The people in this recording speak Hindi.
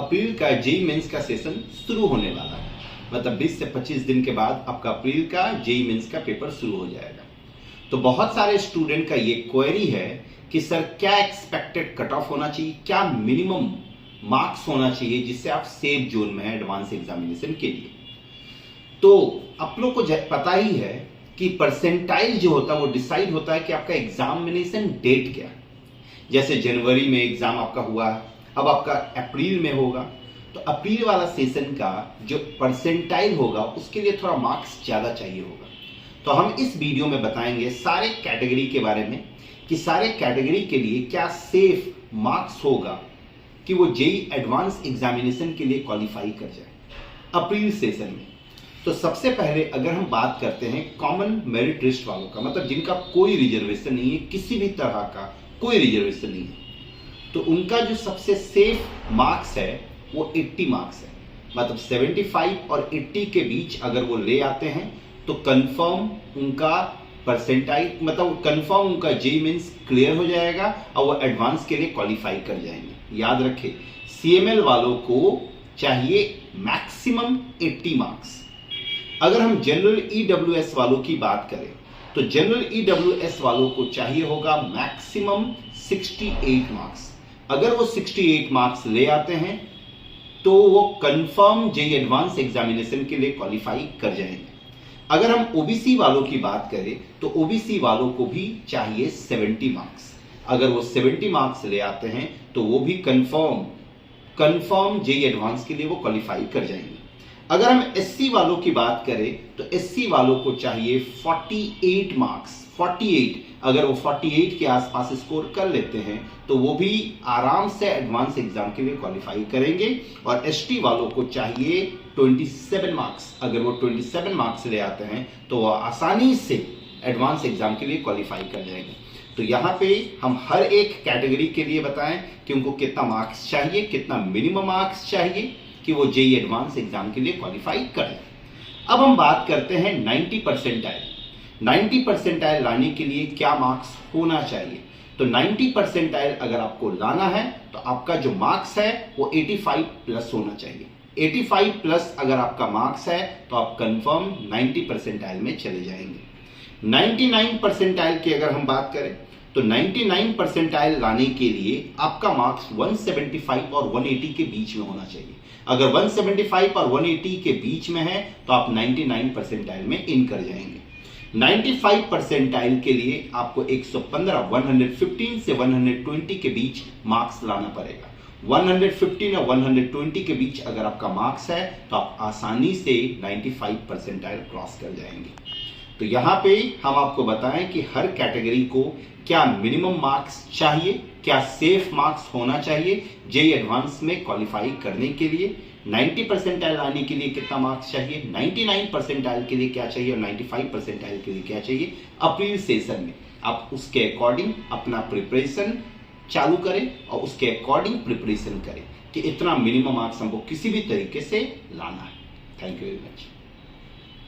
अप्रैल का जेईई मेंस का सेशन शुरू होने वाला है। मतलब 20 से 25 दिन के बाद आपका अप्रैल का जेईई मेंस का पेपर शुरू हो जाएगा। तो बहुत सारे स्टूडेंट का ये क्वेरी है कि सर क्या एक्सपेक्टेड कट ऑफ होना चाहिए, क्या मिनिमम मार्क्स होना चाहिए जिससे आप सेफ जोन में हैं एडवांस एग्जामिनेशन के लिए। तो आप लोग को पता ही है कि परसेंटाइल जो होता है वो डिसाइड होता है कि आपका एग्जामिनेशन डेट क्या है। जैसे जनवरी में एग्जाम आपका हुआ, अब आपका अप्रैल में होगा, तो अप्रैल वाला सेशन का जो परसेंटाइल होगा उसके लिए थोड़ा मार्क्स ज्यादा चाहिए होगा। तो हम इस वीडियो में बताएंगे सारे कैटेगरी के बारे में कि सारे कैटेगरी के लिए क्या सेफ मार्क्स होगा कि वो जेईई एडवांस एग्जामिनेशन के लिए क्वालिफाई कर जाए अप्रैल सेशन में। तो सबसे पहले अगर हम बात करते हैं कॉमन मेरिट लिस्ट वालों का, मतलब जिनका कोई रिजर्वेशन नहीं है, किसी भी तरह का कोई रिजर्वेशन नहीं है, तो उनका जो सबसे सेफ मार्क्स है वो 80 मार्क्स है। मतलब 75 और 80 के बीच अगर वो ले आते हैं तो कंफर्म उनका परसेंटाइल, मतलब कंफर्म उनका जेईई मेंस क्लियर हो जाएगा और वो एडवांस के लिए क्वालिफाई कर जाएंगे। याद रखें, सीएमएल वालों को चाहिए मैक्सिमम 80 मार्क्स। अगर हम जनरल ईडब्ल्यूएस वालों की बात करें तो जनरल ईडब्ल्यूएस वालों को चाहिए होगा मैक्सिमम 68 मार्क्स। अगर वो 68 मार्क्स ले आते हैं तो वो कंफर्म जेईई एडवांस एग्जामिनेशन के लिए क्वालिफाई कर जाएंगे। अगर हम ओबीसी वालों की बात करें तो ओबीसी वालों को भी चाहिए 70 मार्क्स। अगर वो 70 मार्क्स ले आते हैं तो वो भी कंफर्म जेईई एडवांस के लिए वो क्वालिफाई कर जाएंगे। अगर हम एससी वालों की बात करें तो एससी वालों को चाहिए 48 मार्क्स। 48, अगर वो 48 के आसपास स्कोर कर लेते हैं तो वो भी आराम से एडवांस एग्जाम के लिए क्वालिफाई करेंगे। और एसटी वालों को चाहिए 27 मार्क्स। अगर वो 27 मार्क्स ले आते हैं तो वो आसानी से एडवांस एग्जाम के लिए क्वालिफाई कर जाएंगे। तो यहाँ पे हम हर एक कैटेगरी के लिए बताएं कि उनको कितना मार्क्स चाहिए, कितना मिनिमम मार्क्स चाहिए कि वो जेईई एडवांस एग्जाम के लिए क्वालिफाई करें। अब हम बात करते हैं 90 परसेंटाइल। 90 परसेंटाइल लाने के लिए क्या मार्क्स होना चाहिए। तो 90 परसेंटाइल अगर आपको लाना है तो आपका जो मार्क्स है वो 85 प्लस होना चाहिए। 85 प्लस अगर आपका मार्क्स है तो आप कंफर्म 90 परसेंटाइल में चले जाएंगे। 99 परसेंटाइल की अगर हम बात करें तो 99 परसेंटाइल लाने के लिए आपका मार्क्स 175 और 180 के बीच में होना चाहिए। अगर 175 और 180 के बीच में है तो आप 99 परसेंटाइल में इन कर जाएंगे। 95 परसेंटाइल के लिए आपको 115 से 120 के बीच मार्क्स लाना पड़ेगा। 115 और 120 के बीच अगर आपका मार्क्स है तो आप आसानी से 95 परसेंटाइल क्रॉस कर जाएंगे। तो यहाँ पे हम आपको बताएं कि हर कैटेगरी को क्या मिनिमम मार्क्स चाहिए, क्या सेफ मार्क्स होना चाहिए जेईई एडवांस में क्वालिफाई करने के लिए। 90 परसेंटाइल आने के लिए कितना मार्क्स चाहिए, 99 परसेंटाइल के लिए क्या चाहिए और 95 परसेंटाइल के लिए क्या चाहिए। अप्रैल सेशन में आप उसके अकॉर्डिंग अपना प्रिपरेशन चालू करें और उसके अकॉर्डिंग प्रिपरेशन करें कि इतना मिनिमम मार्क्स हमको किसी भी तरीके से लाना है। Thank you very much.